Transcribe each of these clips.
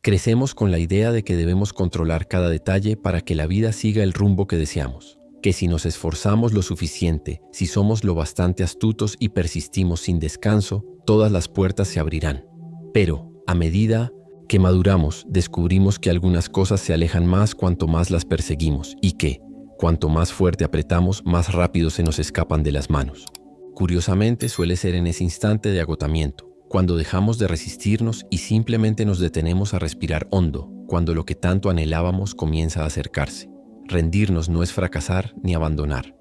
Crecemos con la idea de que debemos controlar cada detalle para que la vida siga el rumbo que deseamos, que si nos esforzamos lo suficiente, si somos lo bastante astutos y persistimos sin descanso, todas las puertas se abrirán. Pero, a medida que maduramos, descubrimos que algunas cosas se alejan más cuanto más las perseguimos y que, cuanto más fuerte apretamos, más rápido se nos escapan de las manos. Curiosamente, suele ser en ese instante de agotamiento, cuando dejamos de resistirnos y simplemente nos detenemos a respirar hondo, cuando lo que tanto anhelábamos comienza a acercarse. Rendirnos no es fracasar ni abandonar.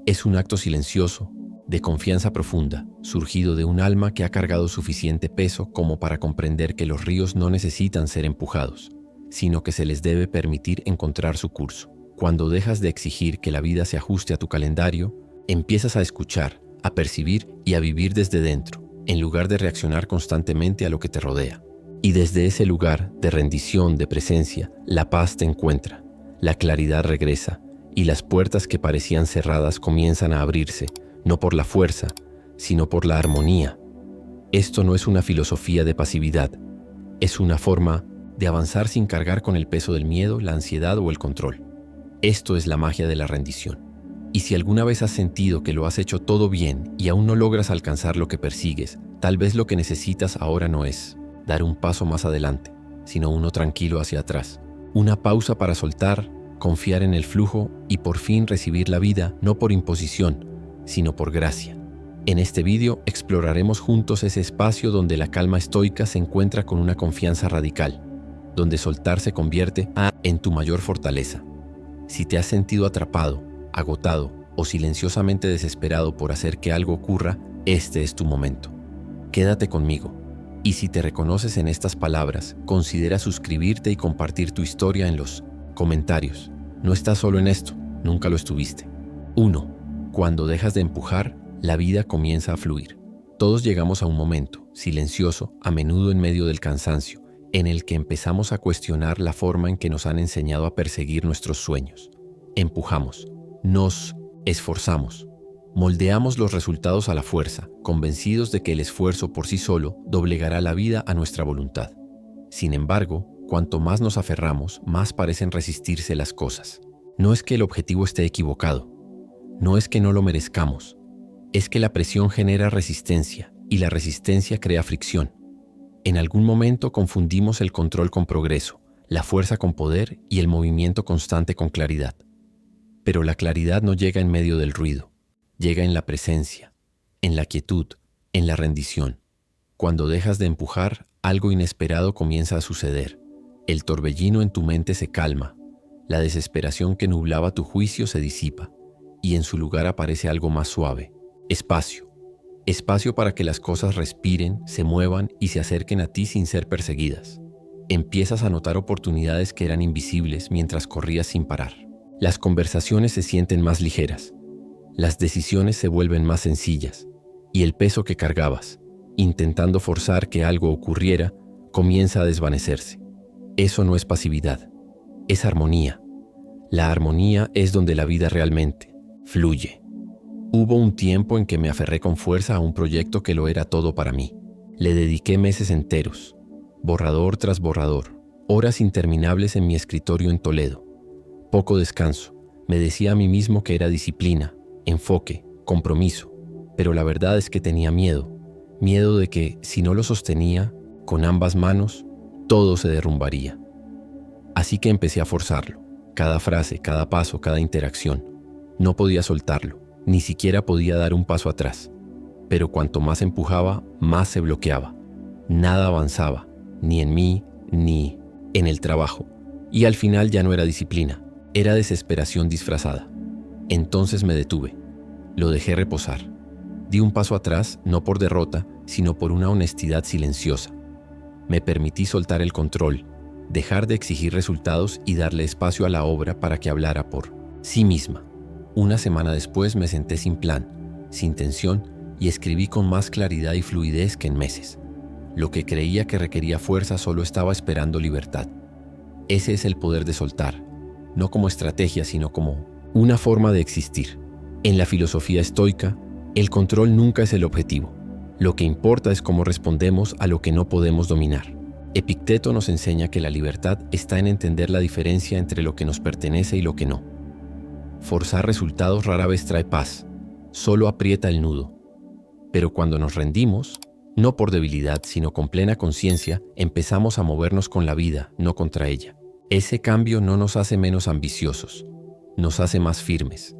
Es un acto silencioso, de confianza profunda, surgido de un alma que ha cargado suficiente peso como para comprender que los ríos no necesitan ser empujados, sino que se les debe permitir encontrar su curso. Cuando dejas de exigir que la vida se ajuste a tu calendario, empiezas a escuchar, a percibir y a vivir desde dentro, en lugar de reaccionar constantemente a lo que te rodea. Y desde ese lugar de rendición, de presencia, la paz te encuentra, la claridad regresa y las puertas que parecían cerradas comienzan a abrirse, no por la fuerza, sino por la armonía. Esto no es una filosofía de pasividad, es una forma de avanzar sin cargar con el peso del miedo, la ansiedad o el control. Esto es la magia de la rendición. Y si alguna vez has sentido que lo has hecho todo bien y aún no logras alcanzar lo que persigues, tal vez lo que necesitas ahora no es dar un paso más adelante, sino uno tranquilo hacia atrás. Una pausa para soltar, confiar en el flujo y por fin recibir la vida no por imposición, sino por gracia. En este vídeo exploraremos juntos ese espacio donde la calma estoica se encuentra con una confianza radical, donde soltar se convierte en tu mayor fortaleza. Si te has sentido atrapado, agotado o silenciosamente desesperado por hacer que algo ocurra, este es tu momento. Quédate conmigo. Y si te reconoces en estas palabras, considera suscribirte y compartir tu historia en los comentarios. No estás solo en esto, nunca lo estuviste. 1. Cuando dejas de empujar, la vida comienza a fluir. Todos llegamos a un momento, silencioso, a menudo en medio del cansancio, en el que empezamos a cuestionar la forma en que nos han enseñado a perseguir nuestros sueños. Empujamos, nos esforzamos, moldeamos los resultados a la fuerza, convencidos de que el esfuerzo por sí solo doblegará la vida a nuestra voluntad. Sin embargo, cuanto más nos aferramos, más parecen resistirse las cosas. No es que el objetivo esté equivocado, no es que no lo merezcamos, es que la presión genera resistencia y la resistencia crea fricción. En algún momento confundimos el control con progreso, la fuerza con poder y el movimiento constante con claridad. Pero la claridad no llega en medio del ruido, llega en la presencia, en la quietud, en la rendición. Cuando dejas de empujar, algo inesperado comienza a suceder. El torbellino en tu mente se calma, la desesperación que nublaba tu juicio se disipa, y en su lugar aparece algo más suave, espacio. Espacio para que las cosas respiren, se muevan y se acerquen a ti sin ser perseguidas. Empiezas a notar oportunidades que eran invisibles mientras corrías sin parar. Las conversaciones se sienten más ligeras, las decisiones se vuelven más sencillas, y el peso que cargabas, intentando forzar que algo ocurriera, comienza a desvanecerse. Eso no es pasividad, es armonía. La armonía es donde la vida realmente fluye. Hubo un tiempo en que me aferré con fuerza a un proyecto que lo era todo para mí. Le dediqué meses enteros, borrador tras borrador, horas interminables en mi escritorio en Toledo. Poco descanso. Me decía a mí mismo que era disciplina, enfoque, compromiso, pero la verdad es que tenía miedo de que, si no lo sostenía con ambas manos, todo se derrumbaría. Así que empecé a forzarlo, cada frase, cada paso, cada interacción. No podía soltarlo, ni siquiera podía dar un paso atrás, pero cuanto más empujaba, más se bloqueaba. Nada avanzaba, ni en mí, ni en el trabajo, y al final ya no era disciplina, era desesperación disfrazada. Entonces me detuve, lo dejé reposar. Di un paso atrás, no por derrota, sino por una honestidad silenciosa. Me permití soltar el control, dejar de exigir resultados y darle espacio a la obra para que hablara por sí misma. Una semana después me senté sin plan, sin tensión, y escribí con más claridad y fluidez que en meses. Lo que creía que requería fuerza solo estaba esperando libertad. Ese es el poder de soltar, no como estrategia, sino como una forma de existir. En la filosofía estoica, el control nunca es el objetivo. Lo que importa es cómo respondemos a lo que no podemos dominar. Epicteto nos enseña que la libertad está en entender la diferencia entre lo que nos pertenece y lo que no. Forzar resultados rara vez trae paz, solo aprieta el nudo. Pero cuando nos rendimos, no por debilidad, sino con plena conciencia, empezamos a movernos con la vida, no contra ella. Ese cambio no nos hace menos ambiciosos, nos hace más firmes.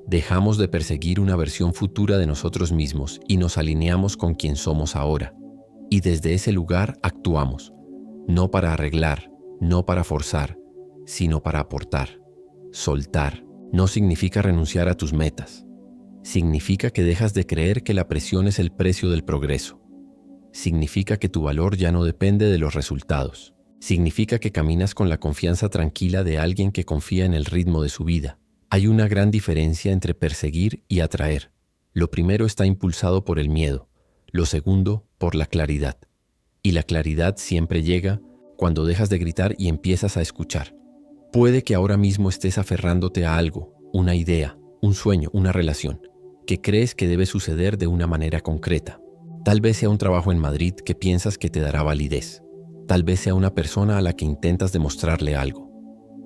Dejamos de perseguir una versión futura de nosotros mismos y nos alineamos con quien somos ahora. Y desde ese lugar actuamos, no para arreglar, no para forzar, sino para aportar. Soltar no significa renunciar a tus metas. Significa que dejas de creer que la presión es el precio del progreso. Significa que tu valor ya no depende de los resultados. Significa que caminas con la confianza tranquila de alguien que confía en el ritmo de su vida. Hay una gran diferencia entre perseguir y atraer. Lo primero está impulsado por el miedo, lo segundo por la claridad. Y la claridad siempre llega cuando dejas de gritar y empiezas a escuchar. Puede que ahora mismo estés aferrándote a algo, una idea, un sueño, una relación, que crees que debe suceder de una manera concreta. Tal vez sea un trabajo en Madrid que piensas que te dará validez. Tal vez sea una persona a la que intentas demostrarle algo.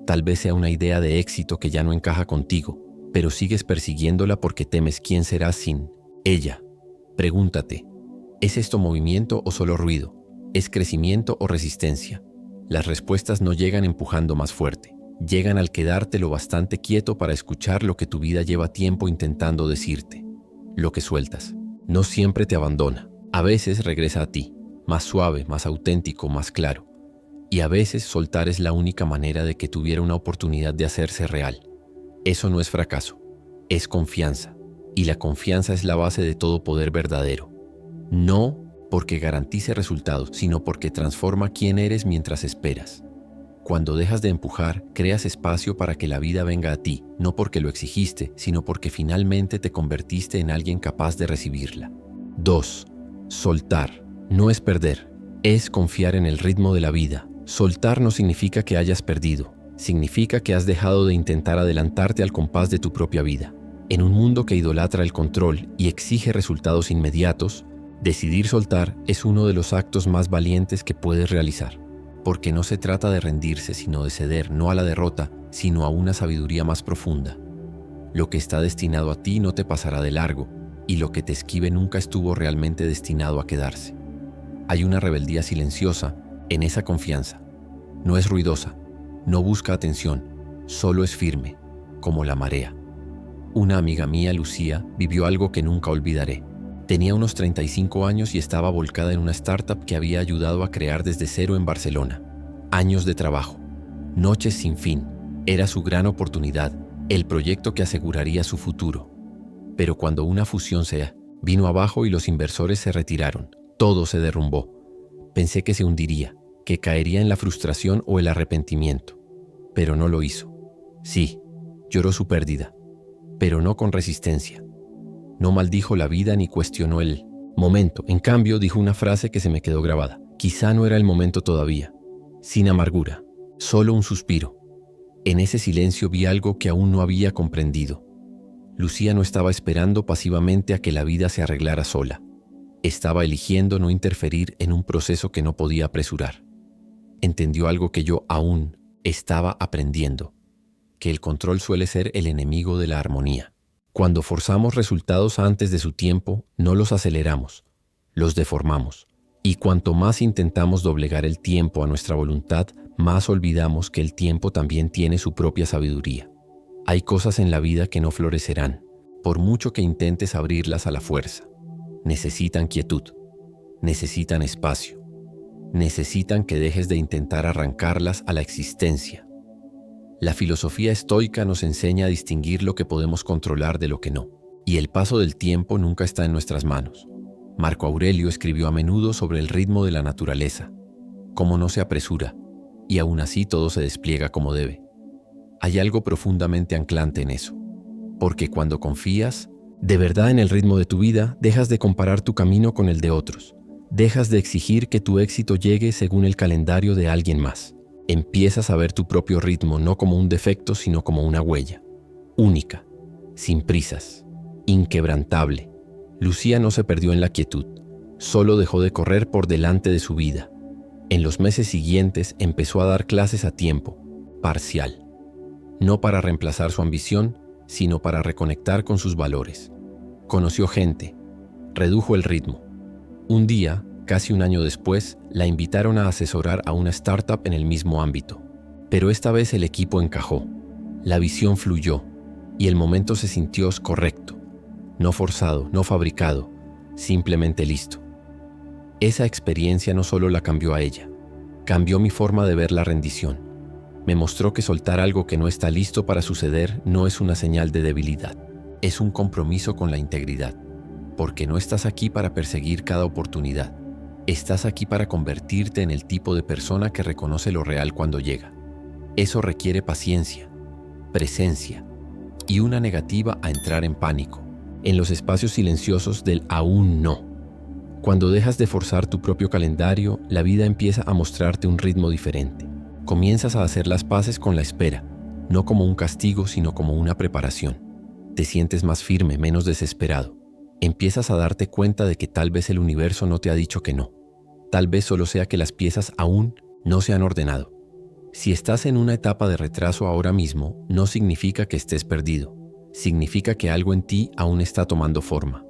Tal vez sea una idea de éxito que ya no encaja contigo, pero sigues persiguiéndola porque temes quién será sin ella. Pregúntate, ¿es esto movimiento o solo ruido? ¿Es crecimiento o resistencia? Las respuestas no llegan empujando más fuerte. Llegan al quedarte lo bastante quieto para escuchar lo que tu vida lleva tiempo intentando decirte. Lo que sueltas no siempre te abandona. A veces regresa a ti, más suave, más auténtico, más claro. Y a veces soltar es la única manera de que tuviera una oportunidad de hacerse real. Eso no es fracaso, es confianza. Y la confianza es la base de todo poder verdadero. No porque garantice resultados, sino porque transforma quién eres mientras esperas. Cuando dejas de empujar, creas espacio para que la vida venga a ti, no porque lo exigiste, sino porque finalmente te convertiste en alguien capaz de recibirla. 2. Soltar. No es perder, es confiar en el ritmo de la vida. Soltar no significa que hayas perdido, significa que has dejado de intentar adelantarte al compás de tu propia vida. En un mundo que idolatra el control y exige resultados inmediatos, decidir soltar es uno de los actos más valientes que puedes realizar. Porque no se trata de rendirse, sino de ceder, no a la derrota, sino a una sabiduría más profunda. Lo que está destinado a ti no te pasará de largo, y lo que te esquive nunca estuvo realmente destinado a quedarse. Hay una rebeldía silenciosa en esa confianza. No es ruidosa, no busca atención, solo es firme, como la marea. Una amiga mía, Lucía, vivió algo que nunca olvidaré. Tenía unos 35 años y estaba volcada en una startup que había ayudado a crear desde cero en Barcelona. Años de trabajo, noches sin fin, era su gran oportunidad, el proyecto que aseguraría su futuro. Pero cuando una fusión se vino abajo y los inversores se retiraron, todo se derrumbó. Pensé que se hundiría, que caería en la frustración o el arrepentimiento. Pero no lo hizo. Sí, lloró su pérdida, pero no con resistencia. No maldijo la vida ni cuestionó el momento. En cambio, dijo una frase que se me quedó grabada. Quizá no era el momento todavía. Sin amargura, solo un suspiro. En ese silencio vi algo que aún no había comprendido. Lucía no estaba esperando pasivamente a que la vida se arreglara sola. Estaba eligiendo no interferir en un proceso que no podía apresurar. Entendió algo que yo aún estaba aprendiendo, que el control suele ser el enemigo de la armonía. Cuando forzamos resultados antes de su tiempo, no los aceleramos, los deformamos. Y cuanto más intentamos doblegar el tiempo a nuestra voluntad, más olvidamos que el tiempo también tiene su propia sabiduría. Hay cosas en la vida que no florecerán, por mucho que intentes abrirlas a la fuerza. Necesitan quietud, necesitan espacio, necesitan que dejes de intentar arrancarlas a la existencia. La filosofía estoica nos enseña a distinguir lo que podemos controlar de lo que no, y el paso del tiempo nunca está en nuestras manos. Marco Aurelio escribió a menudo sobre el ritmo de la naturaleza, cómo no se apresura, y aún así todo se despliega como debe. Hay algo profundamente anclante en eso, porque cuando confías de verdad en el ritmo de tu vida, dejas de comparar tu camino con el de otros, dejas de exigir que tu éxito llegue según el calendario de alguien más. Empiezas a ver tu propio ritmo no como un defecto, sino como una huella, única, sin prisas, inquebrantable. Lucía no se perdió en la quietud, solo dejó de correr por delante de su vida. En los meses siguientes empezó a dar clases a tiempo, parcial, no para reemplazar su ambición, sino para reconectar con sus valores. Conoció gente, redujo el ritmo. Un día, casi un año después, la invitaron a asesorar a una startup en el mismo ámbito. Pero esta vez el equipo encajó, la visión fluyó y el momento se sintió correcto, no forzado, no fabricado, simplemente listo. Esa experiencia no solo la cambió a ella, cambió mi forma de ver la rendición. Me mostró que soltar algo que no está listo para suceder no es una señal de debilidad, es un compromiso con la integridad, porque no estás aquí para perseguir cada oportunidad, estás aquí para convertirte en el tipo de persona que reconoce lo real cuando llega. Eso requiere paciencia, presencia y una negativa a entrar en pánico, en los espacios silenciosos del aún no. Cuando dejas de forzar tu propio calendario, la vida empieza a mostrarte un ritmo diferente. Comienzas a hacer las paces con la espera, no como un castigo, sino como una preparación. Te sientes más firme, menos desesperado. Empiezas a darte cuenta de que tal vez el universo no te ha dicho que no. Tal vez solo sea que las piezas aún no se han ordenado. Si estás en una etapa de retraso ahora mismo, no significa que estés perdido. Significa que algo en ti aún está tomando forma.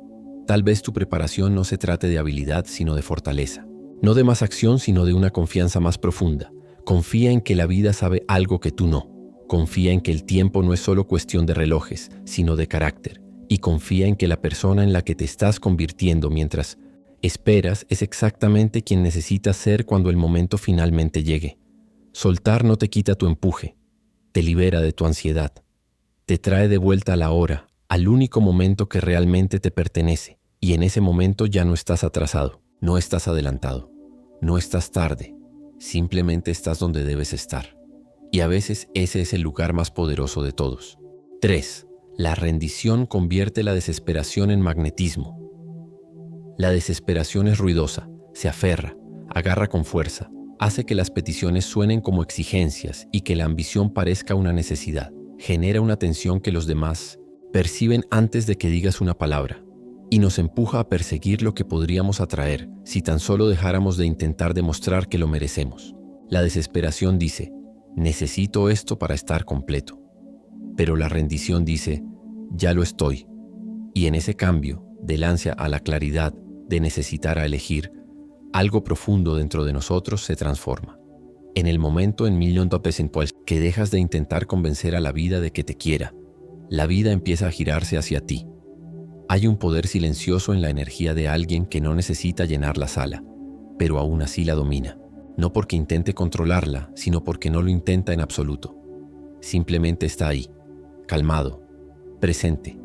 Tal vez tu preparación no se trate de habilidad, sino de fortaleza. No de más acción, sino de una confianza más profunda. Confía en que la vida sabe algo que tú no. Confía en que el tiempo no es solo cuestión de relojes, sino de carácter. Y confía en que la persona en la que te estás convirtiendo mientras esperas es exactamente quien necesitas ser cuando el momento finalmente llegue. Soltar no te quita tu empuje, te libera de tu ansiedad. Te trae de vuelta a la hora, al único momento que realmente te pertenece, y en ese momento ya no estás atrasado, no estás adelantado, no estás tarde, simplemente estás donde debes estar. Y a veces ese es el lugar más poderoso de todos. 3. La rendición convierte la desesperación en magnetismo. La desesperación es ruidosa, se aferra, agarra con fuerza, hace que las peticiones suenen como exigencias y que la ambición parezca una necesidad. Genera una tensión que los demás perciben antes de que digas una palabra y nos empuja a perseguir lo que podríamos atraer si tan solo dejáramos de intentar demostrar que lo merecemos. La desesperación dice, necesito esto para estar completo. Pero la rendición dice, ya lo estoy. Y en ese cambio, del ansia a la claridad, de necesitar a elegir, algo profundo dentro de nosotros se transforma. En el momento que dejas de intentar convencer a la vida de que te quiera, la vida empieza a girarse hacia ti. Hay un poder silencioso en la energía de alguien que no necesita llenar la sala, pero aún así la domina. No porque intente controlarla, sino porque no lo intenta en absoluto. Simplemente está ahí, calmado, presente,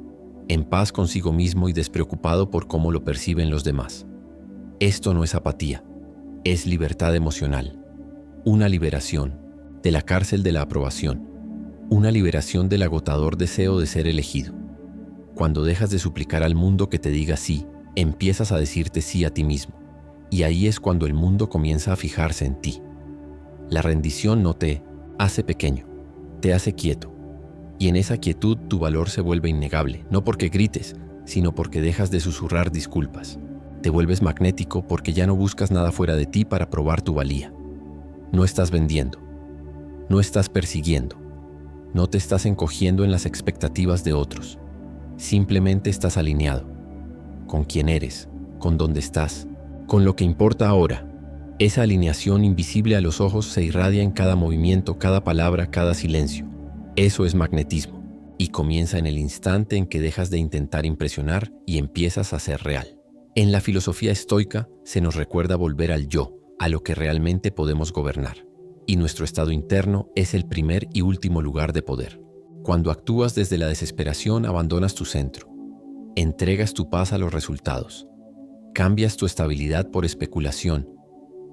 en paz consigo mismo y despreocupado por cómo lo perciben los demás. Esto no es apatía, es libertad emocional. Una liberación de la cárcel de la aprobación, una liberación del agotador deseo de ser elegido. Cuando dejas de suplicar al mundo que te diga sí, empiezas a decirte sí a ti mismo, y ahí es cuando el mundo comienza a fijarse en ti. La rendición no te hace pequeño, te hace quieto, y en esa quietud tu valor se vuelve innegable, no porque grites, sino porque dejas de susurrar disculpas. Te vuelves magnético porque ya no buscas nada fuera de ti para probar tu valía. No estás vendiendo, no estás persiguiendo, no te estás encogiendo en las expectativas de otros. Simplemente estás alineado con quién eres, con dónde estás, con lo que importa ahora. Esa alineación invisible a los ojos se irradia en cada movimiento, cada palabra, cada silencio. Eso es magnetismo y comienza en el instante en que dejas de intentar impresionar y empiezas a ser real. En la filosofía estoica se nos recuerda volver al yo, a lo que realmente podemos gobernar. Y nuestro estado interno es el primer y último lugar de poder. Cuando actúas desde la desesperación, abandonas tu centro. Entregas tu paz a los resultados. Cambias tu estabilidad por especulación.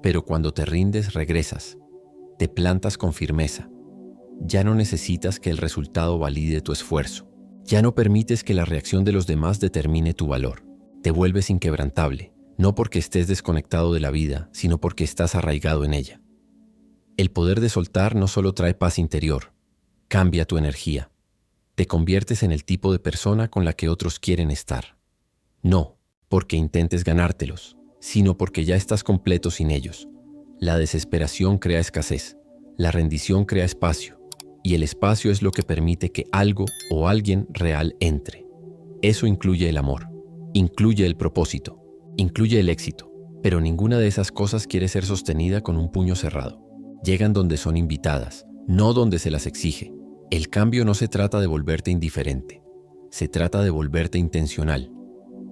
Pero cuando te rindes, regresas. Te plantas con firmeza. Ya no necesitas que el resultado valide tu esfuerzo. Ya no permites que la reacción de los demás determine tu valor. Te vuelves inquebrantable. No porque estés desconectado de la vida, sino porque estás arraigado en ella. El poder de soltar no solo trae paz interior, cambia tu energía. Te conviertes en el tipo de persona con la que otros quieren estar. No porque intentes ganártelos, sino porque ya estás completo sin ellos. La desesperación crea escasez, la rendición crea espacio, y el espacio es lo que permite que algo o alguien real entre. Eso incluye el amor, incluye el propósito, incluye el éxito, pero ninguna de esas cosas quiere ser sostenida con un puño cerrado. Llegan donde son invitadas, no donde se las exige. El cambio no se trata de volverte indiferente, se trata de volverte intencional,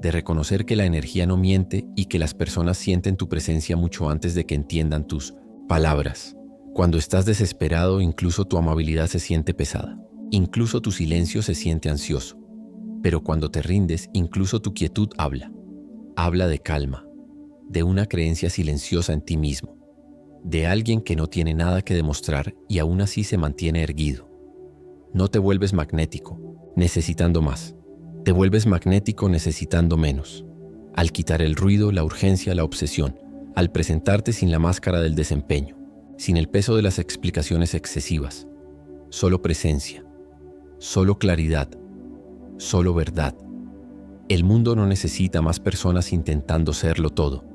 de reconocer que la energía no miente y que las personas sienten tu presencia mucho antes de que entiendan tus palabras. Cuando estás desesperado, incluso tu amabilidad se siente pesada, incluso tu silencio se siente ansioso. Pero cuando te rindes, incluso tu quietud habla. Habla de calma, de una creencia silenciosa en ti mismo, de alguien que no tiene nada que demostrar y aún así se mantiene erguido. No te vuelves magnético, necesitando más. Te vuelves magnético necesitando menos. Al quitar el ruido, la urgencia, la obsesión, al presentarte sin la máscara del desempeño, sin el peso de las explicaciones excesivas. Solo presencia, solo claridad, solo verdad. El mundo no necesita más personas intentando serlo todo.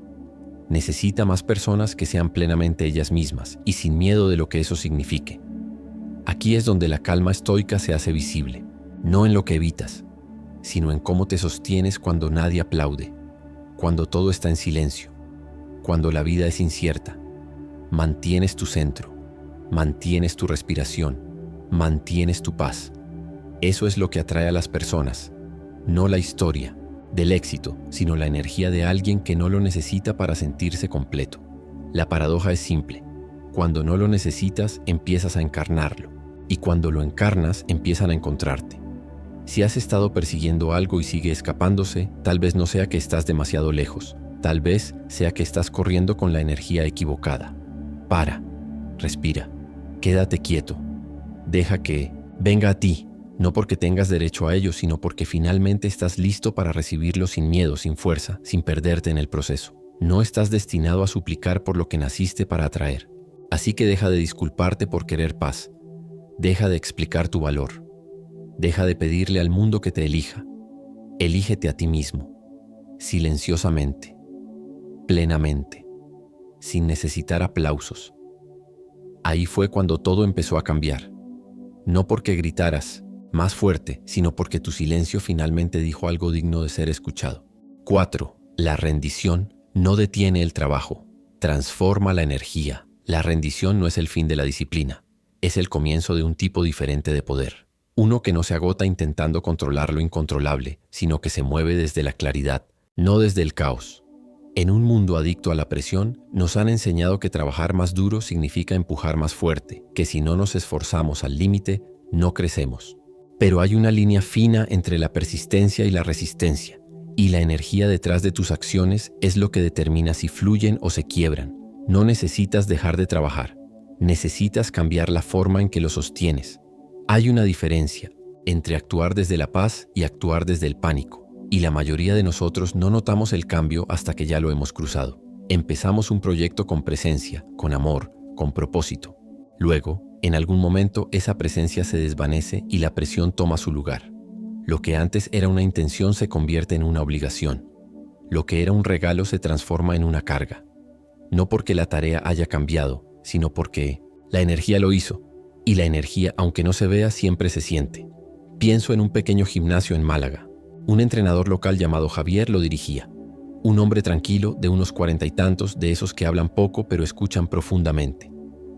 Necesita más personas que sean plenamente ellas mismas y sin miedo de lo que eso signifique. Aquí es donde la calma estoica se hace visible, no en lo que evitas, sino en cómo te sostienes cuando nadie aplaude, cuando todo está en silencio, cuando la vida es incierta. Mantienes tu centro, mantienes tu respiración, mantienes tu paz. Eso es lo que atrae a las personas, no la historia del éxito, sino la energía de alguien que no lo necesita para sentirse completo. La paradoja es simple. Cuando no lo necesitas, empiezas a encarnarlo, y cuando lo encarnas, empiezan a encontrarte. Si has estado persiguiendo algo y sigue escapándose, tal vez no sea que estás demasiado lejos, tal vez sea que estás corriendo con la energía equivocada. Para, respira, quédate quieto, deja que venga a ti. No porque tengas derecho a ello, sino porque finalmente estás listo para recibirlo sin miedo, sin fuerza, sin perderte en el proceso. No estás destinado a suplicar por lo que naciste para atraer. Así que deja de disculparte por querer paz. Deja de explicar tu valor. Deja de pedirle al mundo que te elija. Elígete a ti mismo, silenciosamente, plenamente, sin necesitar aplausos. Ahí fue cuando todo empezó a cambiar. No porque gritaras más fuerte, sino porque tu silencio finalmente dijo algo digno de ser escuchado. 4. La rendición no detiene el trabajo, transforma la energía. La rendición no es el fin de la disciplina, es el comienzo de un tipo diferente de poder. Uno que no se agota intentando controlar lo incontrolable, sino que se mueve desde la claridad, no desde el caos. En un mundo adicto a la presión, nos han enseñado que trabajar más duro significa empujar más fuerte, que si no nos esforzamos al límite, no crecemos. Pero hay una línea fina entre la persistencia y la resistencia, y la energía detrás de tus acciones es lo que determina si fluyen o se quiebran. No necesitas dejar de trabajar, necesitas cambiar la forma en que lo sostienes. Hay una diferencia entre actuar desde la paz y actuar desde el pánico, y la mayoría de nosotros no notamos el cambio hasta que ya lo hemos cruzado. Empezamos un proyecto con presencia, con amor, con propósito. Luego, en algún momento esa presencia se desvanece y la presión toma su lugar. Lo que antes era una intención se convierte en una obligación. Lo que era un regalo se transforma en una carga. No porque la tarea haya cambiado, sino porque la energía lo hizo. Y la energía, aunque no se vea, siempre se siente. Pienso en un pequeño gimnasio en Málaga. Un entrenador local llamado Javier lo dirigía. Un hombre tranquilo, de unos 40 y tantos, de esos que hablan poco pero escuchan profundamente.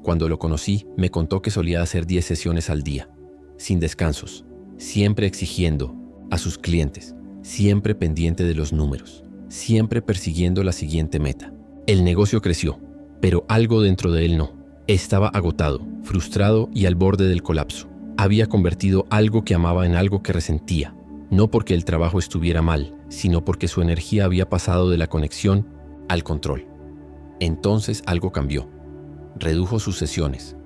Cuando lo conocí, me contó que solía hacer 10 sesiones al día, sin descansos, siempre exigiendo a sus clientes, siempre pendiente de los números, siempre persiguiendo la siguiente meta. El negocio creció, pero algo dentro de él no. Estaba agotado, frustrado y al borde del colapso. Había convertido algo que amaba en algo que resentía, no porque el trabajo estuviera mal, sino porque su energía había pasado de la conexión al control. Entonces algo cambió. Redujo sus sesiones,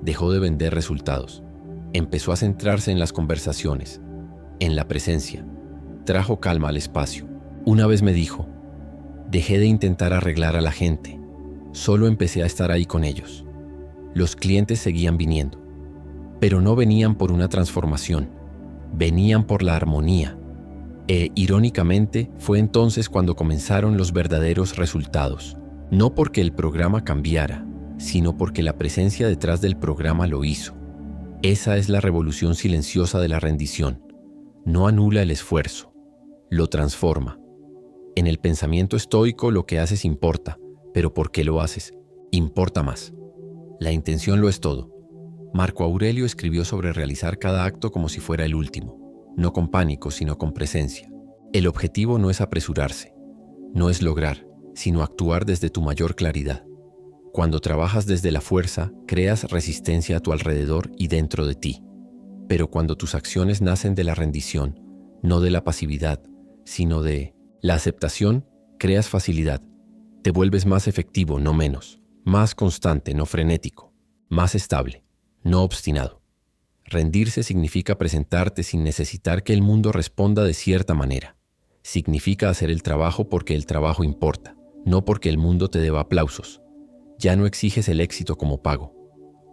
dejó de vender resultados, empezó a centrarse en las conversaciones, en la presencia, trajo calma al espacio. Una vez me dijo, dejé de intentar arreglar a la gente, solo empecé a estar ahí con ellos. Los clientes seguían viniendo, pero no venían por una transformación, venían por la armonía. Irónicamente, fue entonces cuando comenzaron los verdaderos resultados. No porque el programa cambiara, sino porque la presencia detrás del programa lo hizo. Esa es la revolución silenciosa de la rendición. No anula el esfuerzo, lo transforma. En el pensamiento estoico lo que haces importa, pero ¿por qué lo haces? Importa más. La intención lo es todo. Marco Aurelio escribió sobre realizar cada acto como si fuera el último, no con pánico, sino con presencia. El objetivo no es apresurarse, no es lograr, sino actuar desde tu mayor claridad. Cuando trabajas desde la fuerza, creas resistencia a tu alrededor y dentro de ti. Pero cuando tus acciones nacen de la rendición, no de la pasividad, sino de la aceptación, creas facilidad. Te vuelves más efectivo, no menos, más constante, no frenético, más estable, no obstinado. Rendirse significa presentarte sin necesitar que el mundo responda de cierta manera. Significa hacer el trabajo porque el trabajo importa, no porque el mundo te deba aplausos. Ya no exiges el éxito como pago.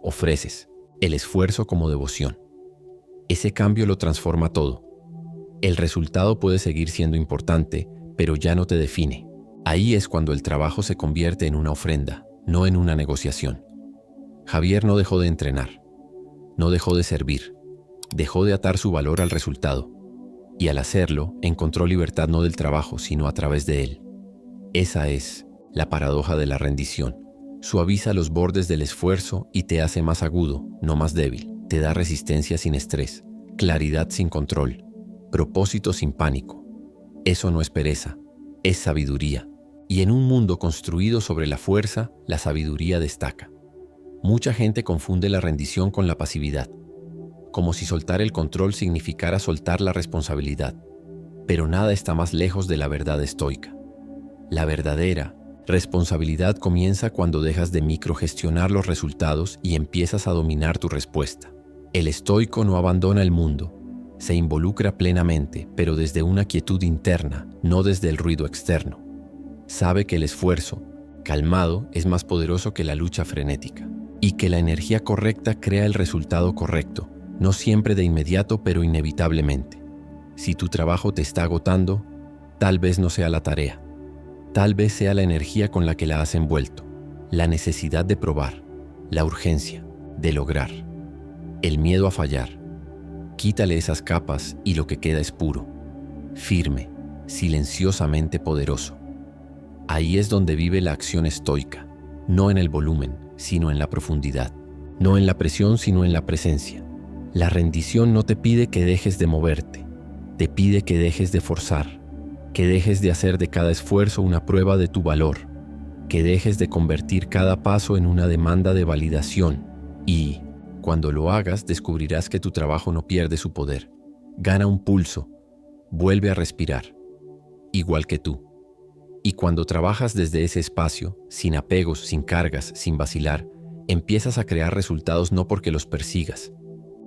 Ofreces el esfuerzo como devoción. Ese cambio lo transforma todo. El resultado puede seguir siendo importante, pero ya no te define. Ahí es cuando el trabajo se convierte en una ofrenda, no en una negociación. Javier no dejó de entrenar, no dejó de servir, dejó de atar su valor al resultado. Y al hacerlo, encontró libertad no del trabajo, sino a través de él. Esa es la paradoja de la rendición. Suaviza los bordes del esfuerzo y te hace más agudo, no más débil. Te da resistencia sin estrés, claridad sin control, propósito sin pánico. Eso no es pereza, es sabiduría. Y en un mundo construido sobre la fuerza, la sabiduría destaca. Mucha gente confunde la rendición con la pasividad, como si soltar el control significara soltar la responsabilidad. Pero nada está más lejos de la verdad estoica. La verdadera responsabilidad comienza cuando dejas de microgestionar los resultados y empiezas a dominar tu respuesta. El estoico no abandona el mundo, se involucra plenamente, pero desde una quietud interna, no desde el ruido externo. Sabe que el esfuerzo, calmado, es más poderoso que la lucha frenética, y que la energía correcta crea el resultado correcto, no siempre de inmediato, pero inevitablemente. Si tu trabajo te está agotando, tal vez no sea la tarea. Tal vez sea la energía con la que la has envuelto, la necesidad de probar, la urgencia de lograr, el miedo a fallar. Quítale esas capas y lo que queda es puro, firme, silenciosamente poderoso. Ahí es donde vive la acción estoica, no en el volumen, sino en la profundidad, no en la presión, sino en la presencia. La rendición no te pide que dejes de moverte, te pide que dejes de forzar, que dejes de hacer de cada esfuerzo una prueba de tu valor, que dejes de convertir cada paso en una demanda de validación y, cuando lo hagas, descubrirás que tu trabajo no pierde su poder, gana un pulso, vuelve a respirar, igual que tú. Y cuando trabajas desde ese espacio, sin apegos, sin cargas, sin vacilar, empiezas a crear resultados no porque los persigas,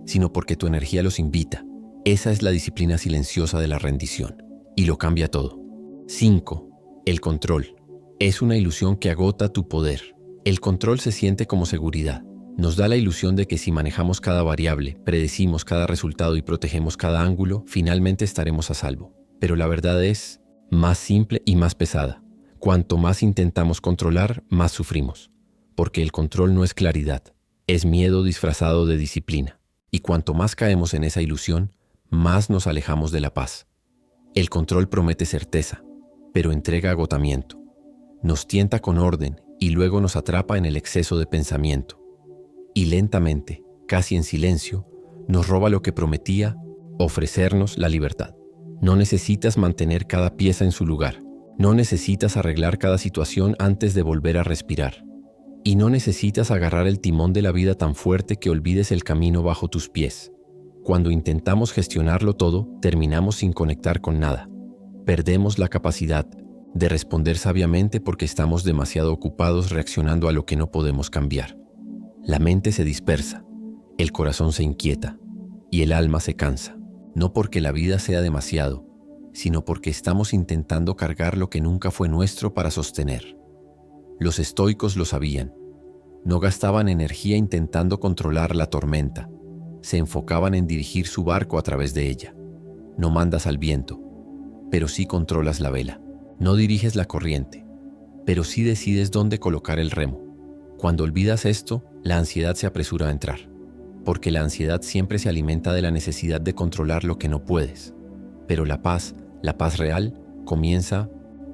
sino porque tu energía los invita. Esa es la disciplina silenciosa de la rendición. Y lo cambia todo. 5. El control. Es una ilusión que agota tu poder. El control se siente como seguridad. Nos da la ilusión de que si manejamos cada variable, predecimos cada resultado y protegemos cada ángulo, finalmente estaremos a salvo. Pero la verdad es más simple y más pesada. Cuanto más intentamos controlar, más sufrimos. Porque el control no es claridad, es miedo disfrazado de disciplina. Y cuanto más caemos en esa ilusión, más nos alejamos de la paz. El control promete certeza, pero entrega agotamiento. Nos tienta con orden y luego nos atrapa en el exceso de pensamiento. Y lentamente, casi en silencio, nos roba lo que prometía, ofrecernos la libertad. No necesitas mantener cada pieza en su lugar. No necesitas arreglar cada situación antes de volver a respirar. Y no necesitas agarrar el timón de la vida tan fuerte que olvides el camino bajo tus pies. Cuando intentamos gestionarlo todo, terminamos sin conectar con nada. Perdemos la capacidad de responder sabiamente porque estamos demasiado ocupados reaccionando a lo que no podemos cambiar. La mente se dispersa, el corazón se inquieta y el alma se cansa. No porque la vida sea demasiado, sino porque estamos intentando cargar lo que nunca fue nuestro para sostener. Los estoicos lo sabían. No gastaban energía intentando controlar la tormenta. Se enfocaban en dirigir su barco a través de ella. No mandas al viento, pero sí controlas la vela. No diriges la corriente, pero sí decides dónde colocar el remo. Cuando olvidas esto, la ansiedad se apresura a entrar, porque la ansiedad siempre se alimenta de la necesidad de controlar lo que no puedes. Pero la paz real, comienza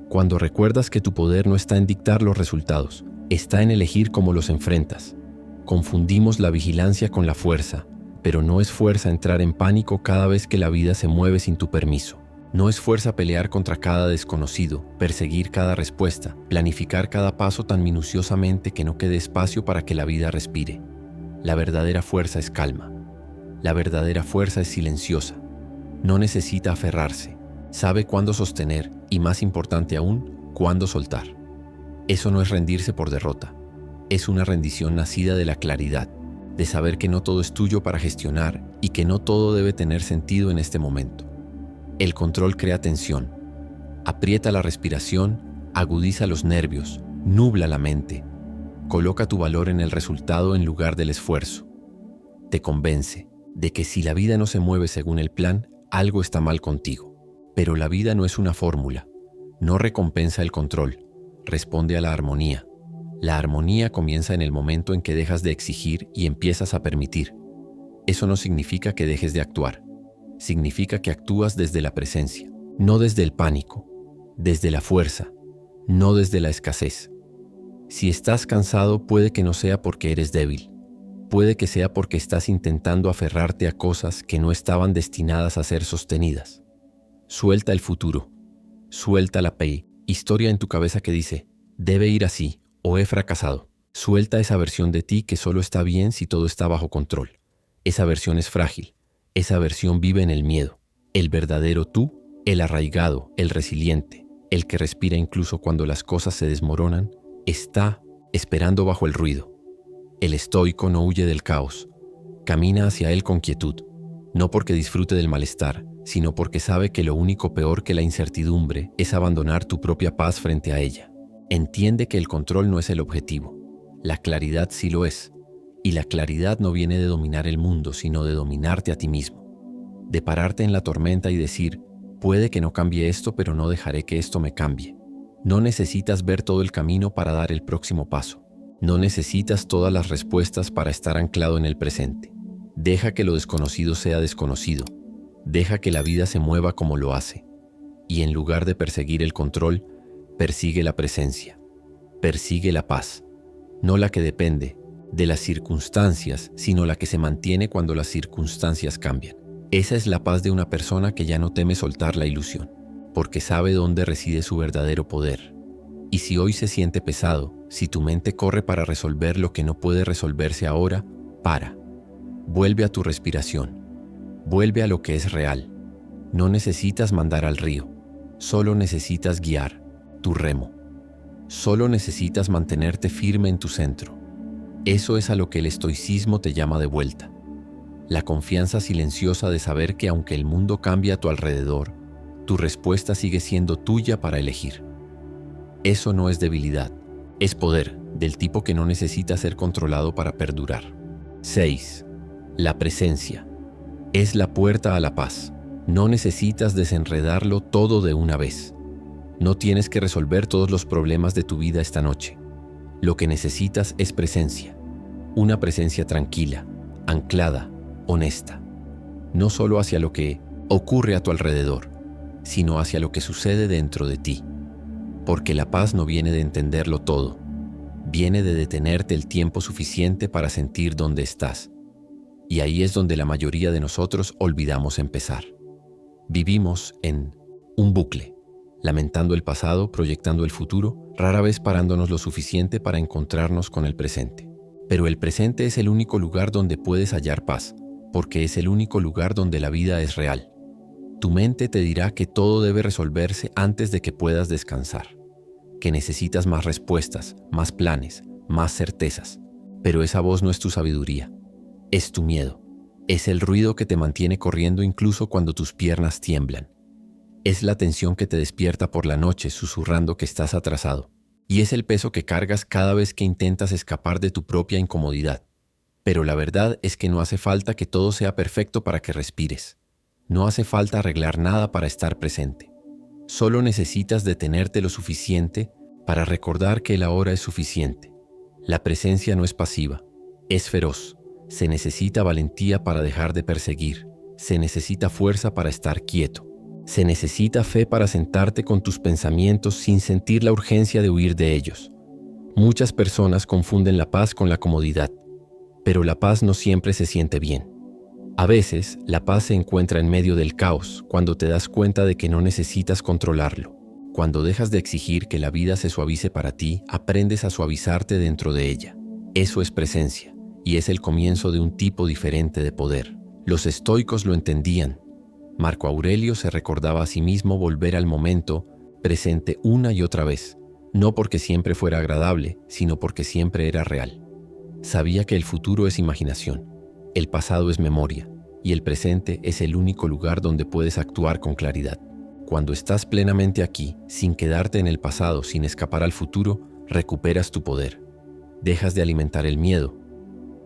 cuando recuerdas que tu poder no está en dictar los resultados, está en elegir cómo los enfrentas. Confundimos la vigilancia con la fuerza, pero no es fuerza entrar en pánico cada vez que la vida se mueve sin tu permiso. No es fuerza pelear contra cada desconocido, perseguir cada respuesta, planificar cada paso tan minuciosamente que no quede espacio para que la vida respire. La verdadera fuerza es calma. La verdadera fuerza es silenciosa. No necesita aferrarse. Sabe cuándo sostener y, más importante aún, cuándo soltar. Eso no es rendirse por derrota. Es una rendición nacida de la claridad, de saber que no todo es tuyo para gestionar y que no todo debe tener sentido en este momento. El control crea tensión, aprieta la respiración, agudiza los nervios, nubla la mente, coloca tu valor en el resultado en lugar del esfuerzo. Te convence de que si la vida no se mueve según el plan, algo está mal contigo. Pero la vida no es una fórmula, no recompensa el control, responde a la armonía. La armonía comienza en el momento en que dejas de exigir y empiezas a permitir. Eso no significa que dejes de actuar. Significa que actúas desde la presencia, no desde el pánico, desde la fuerza, no desde la escasez. Si estás cansado, puede que no sea porque eres débil. Puede que sea porque estás intentando aferrarte a cosas que no estaban destinadas a ser sostenidas. Suelta el futuro. Suelta la historia en tu cabeza que dice, debe ir así o he fracasado. Suelta esa versión de ti que solo está bien si todo está bajo control. Esa versión es frágil. Esa versión vive en el miedo. El verdadero tú, el arraigado, el resiliente, el que respira incluso cuando las cosas se desmoronan, está esperando bajo el ruido. El estoico no huye del caos. Camina hacia él con quietud. No porque disfrute del malestar, sino porque sabe que lo único peor que la incertidumbre es abandonar tu propia paz frente a ella. Entiende que el control no es el objetivo. La claridad sí lo es. Y la claridad no viene de dominar el mundo, sino de dominarte a ti mismo. De pararte en la tormenta y decir, puede que no cambie esto, pero no dejaré que esto me cambie. No necesitas ver todo el camino para dar el próximo paso. No necesitas todas las respuestas para estar anclado en el presente. Deja que lo desconocido sea desconocido. Deja que la vida se mueva como lo hace. Y en lugar de perseguir el control, persigue la presencia. Persigue la paz. No la que depende de las circunstancias, sino la que se mantiene cuando las circunstancias cambian. Esa es la paz de una persona que ya no teme soltar la ilusión, porque sabe dónde reside su verdadero poder. Y si hoy se siente pesado, si tu mente corre para resolver lo que no puede resolverse ahora, para. Vuelve a tu respiración. Vuelve a lo que es real. No necesitas mandar al río. Solo necesitas guiar tu remo. Solo necesitas mantenerte firme en tu centro. Eso es a lo que el estoicismo te llama de vuelta. La confianza silenciosa de saber que aunque el mundo cambie a tu alrededor, tu respuesta sigue siendo tuya para elegir. Eso no es debilidad, es poder, del tipo que no necesita ser controlado para perdurar. 6. La presencia. Es la puerta a la paz. No necesitas desenredarlo todo de una vez. No tienes que resolver todos los problemas de tu vida esta noche. Lo que necesitas es presencia. Una presencia tranquila, anclada, honesta. No solo hacia lo que ocurre a tu alrededor, sino hacia lo que sucede dentro de ti. Porque la paz no viene de entenderlo todo. Viene de detenerte el tiempo suficiente para sentir dónde estás. Y ahí es donde la mayoría de nosotros olvidamos empezar. Vivimos en un bucle, lamentando el pasado, proyectando el futuro, rara vez parándonos lo suficiente para encontrarnos con el presente. Pero el presente es el único lugar donde puedes hallar paz, porque es el único lugar donde la vida es real. Tu mente te dirá que todo debe resolverse antes de que puedas descansar, que necesitas más respuestas, más planes, más certezas. Pero esa voz no es tu sabiduría, es tu miedo. Es el ruido que te mantiene corriendo incluso cuando tus piernas tiemblan. Es la tensión que te despierta por la noche susurrando que estás atrasado. Y es el peso que cargas cada vez que intentas escapar de tu propia incomodidad. Pero la verdad es que no hace falta que todo sea perfecto para que respires. No hace falta arreglar nada para estar presente. Solo necesitas detenerte lo suficiente para recordar que el ahora es suficiente. La presencia no es pasiva, es feroz. Se necesita valentía para dejar de perseguir. Se necesita fuerza para estar quieto. Se necesita fe para sentarte con tus pensamientos sin sentir la urgencia de huir de ellos. Muchas personas confunden la paz con la comodidad, pero la paz no siempre se siente bien. A veces, la paz se encuentra en medio del caos, cuando te das cuenta de que no necesitas controlarlo. Cuando dejas de exigir que la vida se suavice para ti, aprendes a suavizarte dentro de ella. Eso es presencia, y es el comienzo de un tipo diferente de poder. Los estoicos lo entendían. Marco Aurelio se recordaba a sí mismo volver al momento presente una y otra vez, no porque siempre fuera agradable, sino porque siempre era real. Sabía que el futuro es imaginación, el pasado es memoria, y el presente es el único lugar donde puedes actuar con claridad. Cuando estás plenamente aquí, sin quedarte en el pasado, sin escapar al futuro, recuperas tu poder. Dejas de alimentar el miedo.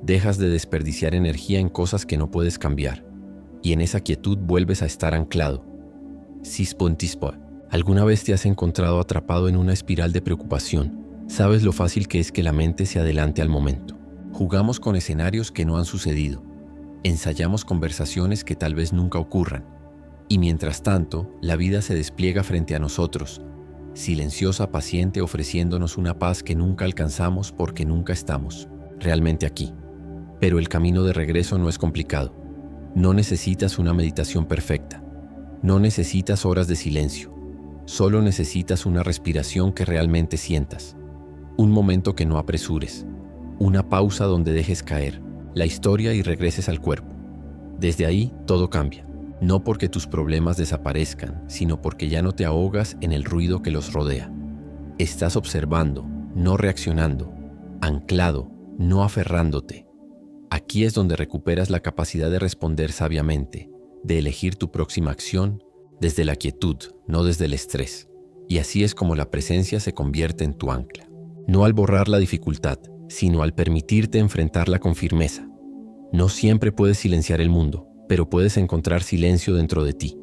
Dejas de desperdiciar energía en cosas que no puedes cambiar. Y en esa quietud vuelves a estar anclado. Sispontispo. ¿Alguna vez te has encontrado atrapado en una espiral de preocupación? Sabes lo fácil que es que la mente se adelante al momento. Jugamos con escenarios que no han sucedido. Ensayamos conversaciones que tal vez nunca ocurran. Y mientras tanto, la vida se despliega frente a nosotros, silenciosa, paciente, ofreciéndonos una paz que nunca alcanzamos porque nunca estamos realmente aquí. Pero el camino de regreso no es complicado. No necesitas una meditación perfecta. No necesitas horas de silencio. Solo necesitas una respiración que realmente sientas. Un momento que no apresures. Una pausa donde dejes caer la historia y regreses al cuerpo. Desde ahí, todo cambia. No porque tus problemas desaparezcan, sino porque ya no te ahogas en el ruido que los rodea. Estás observando, no reaccionando, anclado, no aferrándote. Aquí es donde recuperas la capacidad de responder sabiamente, de elegir tu próxima acción desde la quietud, no desde el estrés. Y así es como la presencia se convierte en tu ancla. No al borrar la dificultad, sino al permitirte enfrentarla con firmeza. No siempre puedes silenciar el mundo, pero puedes encontrar silencio dentro de ti.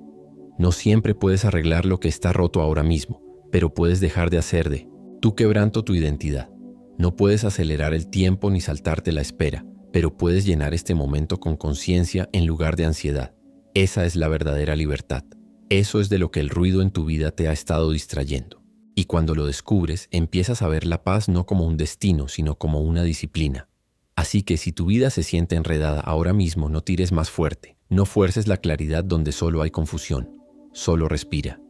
No siempre puedes arreglar lo que está roto ahora mismo, pero puedes dejar de hacer de tu quebranto tu identidad. No puedes acelerar el tiempo ni saltarte la espera, pero puedes llenar este momento con conciencia en lugar de ansiedad. Esa es la verdadera libertad. Eso es de lo que el ruido en tu vida te ha estado distrayendo. Y cuando lo descubres, empiezas a ver la paz no como un destino, sino como una disciplina. Así que si tu vida se siente enredada ahora mismo, no tires más fuerte. No fuerces la claridad donde solo hay confusión. Solo respira.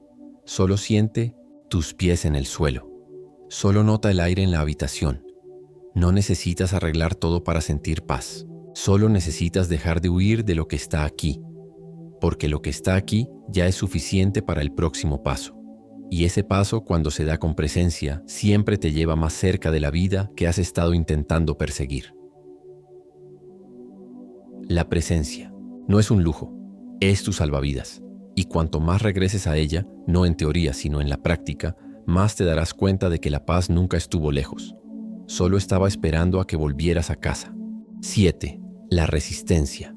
Solo siente tus pies en el suelo. Solo nota el aire en la habitación. No necesitas arreglar todo para sentir paz. Solo necesitas dejar de huir de lo que está aquí. Porque lo que está aquí ya es suficiente para el próximo paso. Y ese paso, cuando se da con presencia, siempre te lleva más cerca de la vida que has estado intentando perseguir. La presencia no es un lujo, es tu salvavidas. Y cuanto más regreses a ella, no en teoría sino en la práctica, más te darás cuenta de que la paz nunca estuvo lejos. Solo estaba esperando a que volvieras a casa. 7. La resistencia.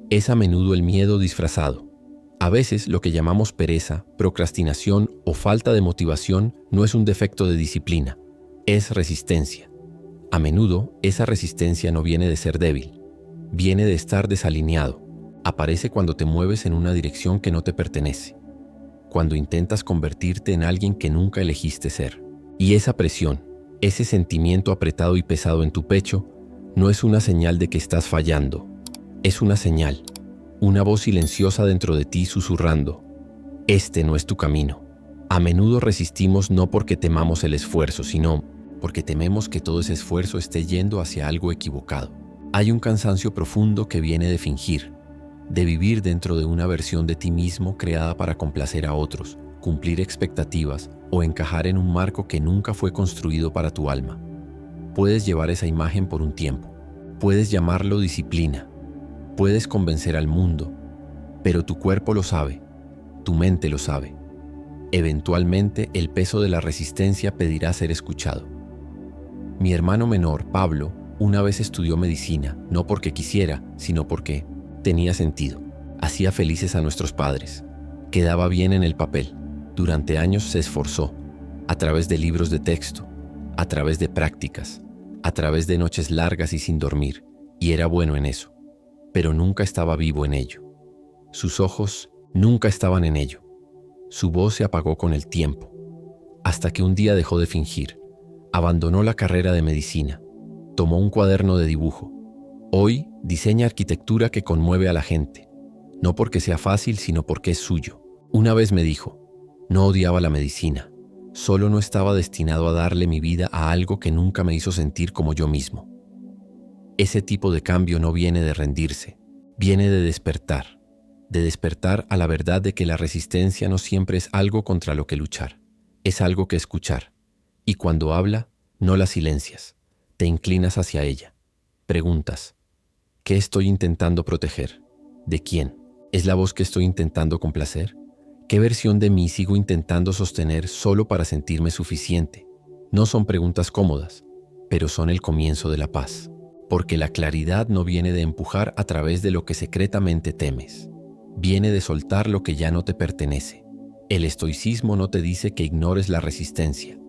Es a menudo el miedo disfrazado. A veces lo que llamamos pereza, procrastinación o falta de motivación no es un defecto de disciplina, es resistencia. A menudo esa resistencia no viene de ser débil, viene de estar desalineado. Aparece cuando te mueves en una dirección que no te pertenece, cuando intentas convertirte en alguien que nunca elegiste ser. Y esa presión, ese sentimiento apretado y pesado en tu pecho, no es una señal de que estás fallando, es una señal, una voz silenciosa dentro de ti susurrando: este no es tu camino. A menudo resistimos no porque temamos el esfuerzo, sino porque tememos que todo ese esfuerzo esté yendo hacia algo equivocado. Hay un cansancio profundo que viene de fingir, de vivir dentro de una versión de ti mismo creada para complacer a otros, cumplir expectativas o encajar en un marco que nunca fue construido para tu alma. Puedes llevar esa imagen por un tiempo, puedes llamarlo disciplina, puedes convencer al mundo, pero tu cuerpo lo sabe, tu mente lo sabe. Eventualmente el peso de la resistencia pedirá ser escuchado. Mi hermano menor, Pablo, una vez estudió medicina, no porque quisiera, sino porque tenía sentido. Hacía felices a nuestros padres. Quedaba bien en el papel. Durante años se esforzó. a través de libros de texto, a través de prácticas, a través de noches largas y sin dormir, y era bueno en eso, pero nunca estaba vivo en ello. Sus ojos nunca estaban en ello. Su voz se apagó con el tiempo, hasta que un día dejó de fingir, abandonó la carrera de medicina, tomó un cuaderno de dibujo. Hoy diseña arquitectura que conmueve a la gente, no porque sea fácil, sino porque es suyo. Una vez me dijo, no odiaba la medicina, solo no estaba destinado a darle mi vida a algo que nunca me hizo sentir como yo mismo. Ese tipo de cambio no viene de rendirse, viene de despertar a la verdad de que la resistencia no siempre es algo contra lo que luchar, es algo que escuchar. Y cuando habla, no la silencias, te inclinas hacia ella. Preguntas, ¿qué estoy intentando proteger? ¿De quién? ¿Es la voz que estoy intentando complacer? ¿Qué versión de mí sigo intentando sostener solo para sentirme suficiente? No son preguntas cómodas, pero son el comienzo de la paz. Porque la claridad no viene de empujar a través de lo que secretamente temes. Viene de soltar lo que ya no te pertenece. El estoicismo no te dice que ignores la resistencia.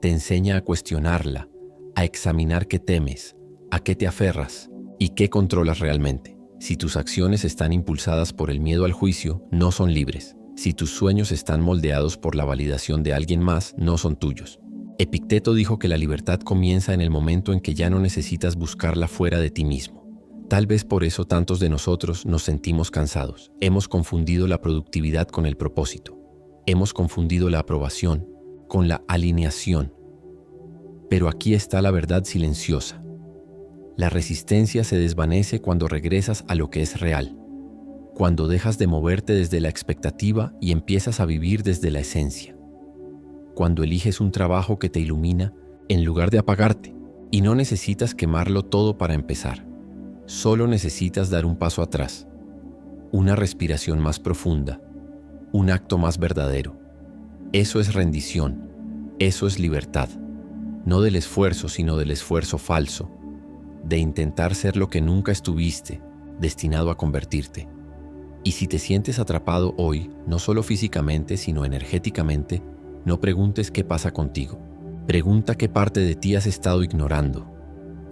Te enseña a cuestionarla, a examinar qué temes, a qué te aferras y qué controlas realmente. Si tus acciones están impulsadas por el miedo al juicio, no son libres. Si tus sueños están moldeados por la validación de alguien más, no son tuyos. Epicteto dijo que la libertad comienza en el momento en que ya no necesitas buscarla fuera de ti mismo. Tal vez por eso tantos de nosotros nos sentimos cansados. Hemos confundido la productividad con el propósito. Hemos confundido la aprobación con la alineación. Pero aquí está la verdad silenciosa. La resistencia se desvanece cuando regresas a lo que es real, cuando dejas de moverte desde la expectativa y empiezas a vivir desde la esencia. Cuando eliges un trabajo que te ilumina en lugar de apagarte, y no necesitas quemarlo todo para empezar. Solo necesitas dar un paso atrás, una respiración más profunda, un acto más verdadero. Eso es rendición, eso es libertad, no del esfuerzo, sino del esfuerzo falso, de intentar ser lo que nunca estuviste, destinado a convertirte. Y si te sientes atrapado hoy, no solo físicamente, sino energéticamente, no preguntes qué pasa contigo. Pregunta qué parte de ti has estado ignorando.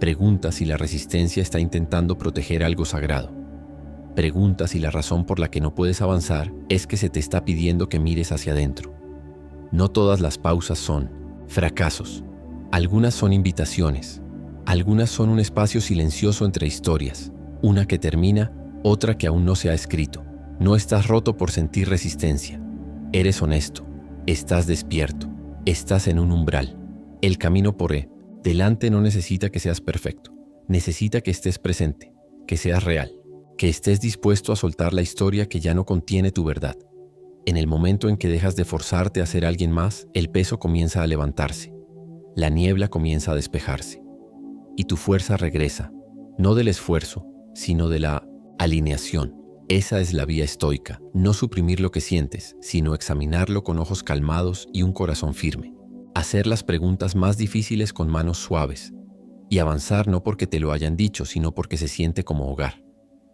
Pregunta si la resistencia está intentando proteger algo sagrado. Pregunta si la razón por la que no puedes avanzar es que se te está pidiendo que mires hacia adentro. No todas las pausas son fracasos. Algunas son invitaciones. Algunas son un espacio silencioso entre historias. Una que termina, otra que aún no se ha escrito. No estás roto por sentir resistencia. Eres honesto. Estás despierto. Estás en un umbral. El camino por delante no necesita que seas perfecto. Necesita que estés presente, que seas real, que estés dispuesto a soltar la historia que ya no contiene tu verdad. En el momento en que dejas de forzarte a ser alguien más, el peso comienza a levantarse. La niebla comienza a despejarse. Y tu fuerza regresa, no del esfuerzo, sino de la alineación. Esa es la vía estoica, no suprimir lo que sientes, sino examinarlo con ojos calmados y un corazón firme. Hacer las preguntas más difíciles con manos suaves y avanzar no porque te lo hayan dicho, sino porque se siente como hogar.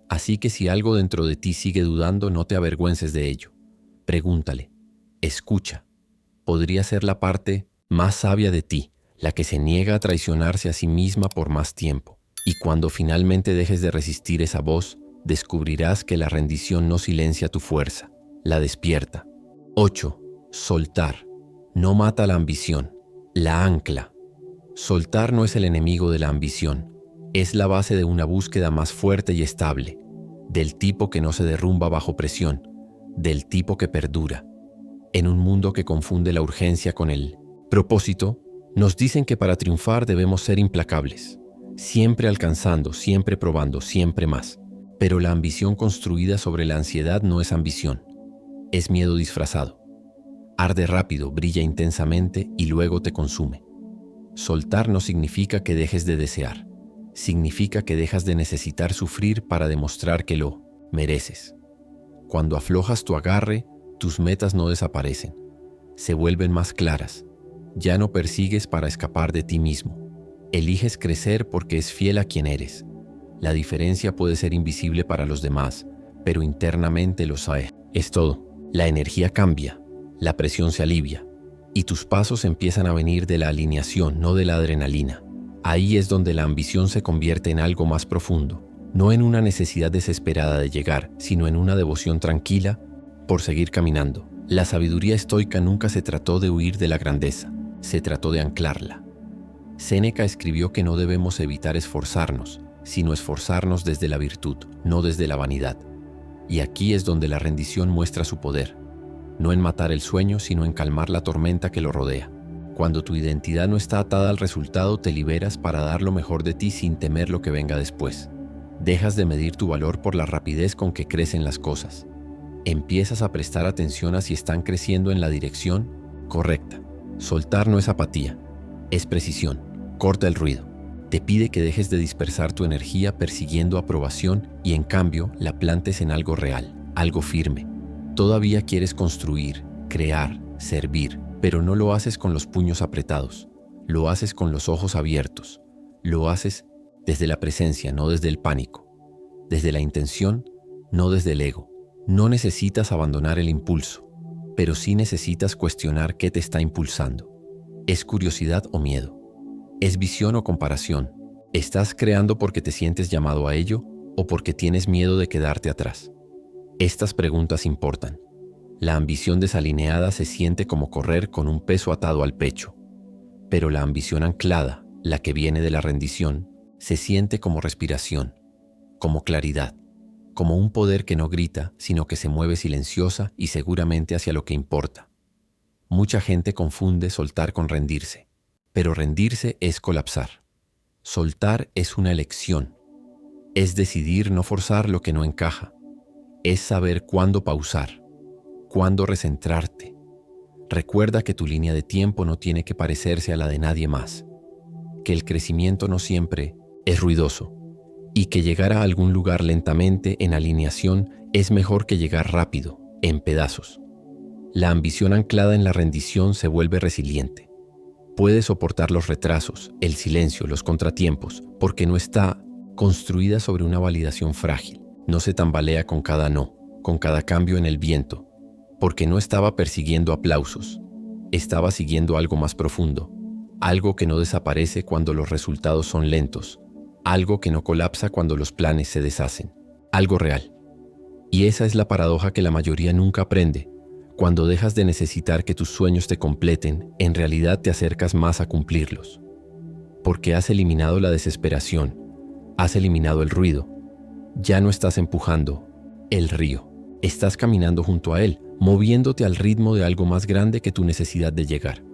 Así que si algo dentro de ti sigue dudando, no te avergüences de ello. Pregúntale, escucha. Podría ser la parte más sabia de ti, la que se niega a traicionarse a sí misma por más tiempo. Y cuando finalmente dejes de resistir esa voz, descubrirás que la rendición no silencia tu fuerza, la despierta. 8. Soltar. No mata la ambición, la ancla. Soltar no es el enemigo de la ambición, es la base de una búsqueda más fuerte y estable, del tipo que no se derrumba bajo presión, del tipo que perdura. En un mundo que confunde la urgencia con el propósito, nos dicen que para triunfar debemos ser implacables, siempre alcanzando, siempre probando, siempre más. Pero la ambición construida sobre la ansiedad no es ambición, es miedo disfrazado. Arde rápido, brilla intensamente y luego te consume. Soltar no significa que dejes de desear, significa que dejas de necesitar sufrir para demostrar que lo mereces. Cuando aflojas tu agarre, tus metas no desaparecen, se vuelven más claras. Ya no persigues para escapar de ti mismo. Eliges crecer porque es fiel a quien eres. La diferencia puede ser invisible para los demás, pero internamente lo sabe. Es todo. La energía cambia. La presión se alivia. y tus pasos empiezan a venir de la alineación, no de la adrenalina. Ahí es donde la ambición se convierte en algo más profundo, no en una necesidad desesperada de llegar, sino en una devoción tranquila por seguir caminando. La sabiduría estoica nunca se trató de huir de la grandeza, se trató de anclarla. Séneca escribió que no debemos evitar esforzarnos, sino esforzarnos desde la virtud, no desde la vanidad. Y aquí es donde la rendición muestra su poder, no en matar el sueño, sino en calmar la tormenta que lo rodea. Cuando tu identidad no está atada al resultado, te liberas para dar lo mejor de ti sin temer lo que venga después. Dejas de medir tu valor por la rapidez con que crecen las cosas. Empiezas a prestar atención a si están creciendo en la dirección correcta. Soltar no es apatía, es precisión. Corta el ruido. Te pide que dejes de dispersar tu energía persiguiendo aprobación y en cambio la plantes en algo real, algo firme. Todavía quieres construir, crear, servir, pero no lo haces con los puños apretados. Lo haces con los ojos abiertos. Lo haces desde la presencia, no desde el pánico. Desde la intención, no desde el ego. No necesitas abandonar el impulso, pero sí necesitas cuestionar qué te está impulsando. ¿Es curiosidad o miedo? ¿Es visión o comparación? ¿Estás creando porque te sientes llamado a ello o porque tienes miedo de quedarte atrás? Estas preguntas importan. La ambición desalineada se siente como correr con un peso atado al pecho, pero la ambición anclada, la que viene de la rendición, se siente como respiración, como claridad, como un poder que no grita, sino que se mueve silenciosa y seguramente hacia lo que importa. Mucha gente confunde soltar con rendirse, pero rendirse es colapsar. Soltar es una elección, es decidir no forzar lo que no encaja, es saber cuándo pausar, cuándo recentrarte. Recuerda que tu línea de tiempo no tiene que parecerse a la de nadie más, que el crecimiento no siempre es ruidoso y que llegar a algún lugar lentamente en alineación es mejor que llegar rápido, en pedazos. La ambición anclada en la rendición se vuelve resiliente. Puede soportar los retrasos, el silencio, los contratiempos, porque no está construida sobre una validación frágil. No se tambalea con cada no, con cada cambio en el viento, porque no estaba persiguiendo aplausos. Estaba siguiendo algo más profundo, algo que no desaparece cuando los resultados son lentos, algo que no colapsa cuando los planes se deshacen, algo real. Y esa es la paradoja que la mayoría nunca aprende. Cuando dejas de necesitar que tus sueños te completen, en realidad te acercas más a cumplirlos. Porque has eliminado la desesperación, has eliminado el ruido. Ya no estás empujando el río, estás caminando junto a él, moviéndote al ritmo de algo más grande que tu necesidad de llegar.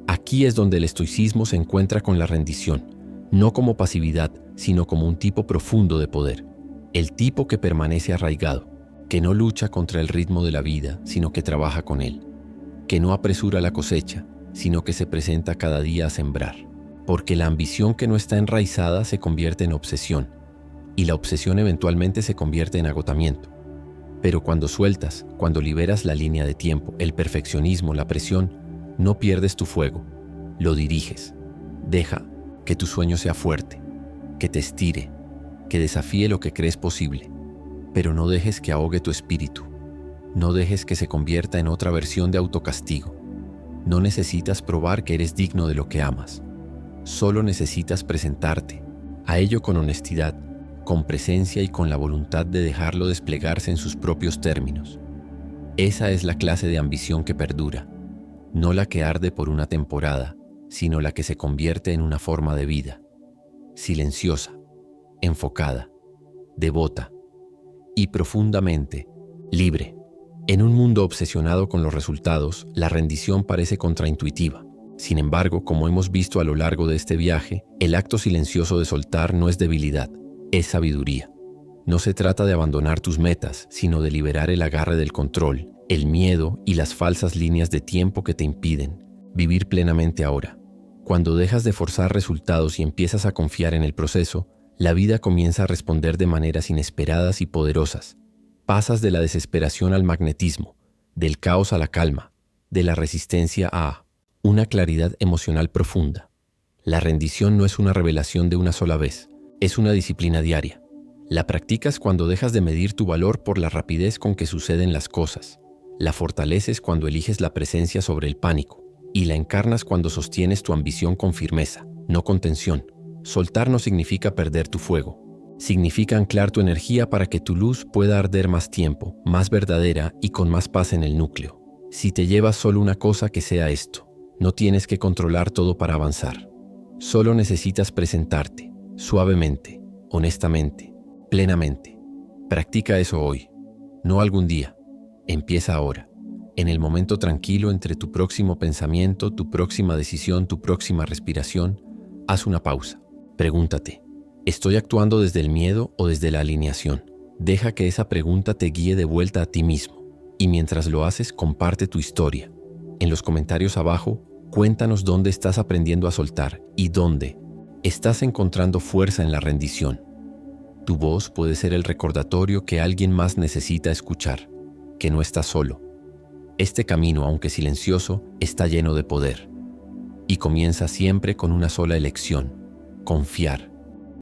Aquí es donde el estoicismo se encuentra con la rendición, no como pasividad, sino como un tipo profundo de poder. El tipo que permanece arraigado, que no lucha contra el ritmo de la vida, sino que trabaja con él, que no apresura la cosecha, sino que se presenta cada día a sembrar. Porque la ambición que no está enraizada se convierte en obsesión, y la obsesión eventualmente se convierte en agotamiento. Pero cuando sueltas, cuando liberas la línea de tiempo, el perfeccionismo, la presión, no pierdes tu fuego, lo diriges. Deja que tu sueño sea fuerte, que te estire, que desafíe lo que crees posible. Pero no dejes que ahogue tu espíritu. No dejes que se convierta en otra versión de autocastigo. No necesitas probar que eres digno de lo que amas. Solo necesitas presentarte a ello con honestidad, con presencia y con la voluntad de dejarlo desplegarse en sus propios términos. Esa es la clase de ambición que perdura, no la que arde por una temporada, sino la que se convierte en una forma de vida, silenciosa, enfocada, devota y profundamente libre. En un mundo obsesionado con los resultados, la rendición parece contraintuitiva. Sin embargo, como hemos visto a lo largo de este viaje, el acto silencioso de soltar no es debilidad, es sabiduría. No se trata de abandonar tus metas, sino de liberar el agarre del control, el miedo y las falsas líneas de tiempo que te impiden vivir plenamente ahora. Cuando dejas de forzar resultados y empiezas a confiar en el proceso, la vida comienza a responder de maneras inesperadas y poderosas. Pasas de la desesperación al magnetismo, del caos a la calma, de la resistencia a una claridad emocional profunda. La rendición no es una revelación de una sola vez, es una disciplina diaria. La practicas cuando dejas de medir tu valor por la rapidez con que suceden las cosas. La fortaleces cuando eliges la presencia sobre el pánico. y la encarnas cuando sostienes tu ambición con firmeza, no con tensión. Soltar no significa perder tu fuego. Significa anclar tu energía para que tu luz pueda arder más tiempo, más verdadera y con más paz en el núcleo. Si te llevas solo una cosa, que sea esto. No tienes que controlar todo para avanzar. Solo necesitas presentarte, suavemente, honestamente, plenamente. Practica eso hoy, no algún día. Empieza ahora, en el momento tranquilo entre tu próximo pensamiento, tu próxima decisión, tu próxima respiración. Haz una pausa. Pregúntate, ¿estoy actuando desde el miedo o desde la alineación? Deja que esa pregunta te guíe de vuelta a ti mismo. Y mientras lo haces, comparte tu historia. En los comentarios abajo, cuéntanos dónde estás aprendiendo a soltar y dónde estás encontrando fuerza en la rendición. Tu voz puede ser el recordatorio que alguien más necesita escuchar, que no estás solo. Este camino, aunque silencioso, está lleno de poder. Y comienza siempre con una sola elección: confiar.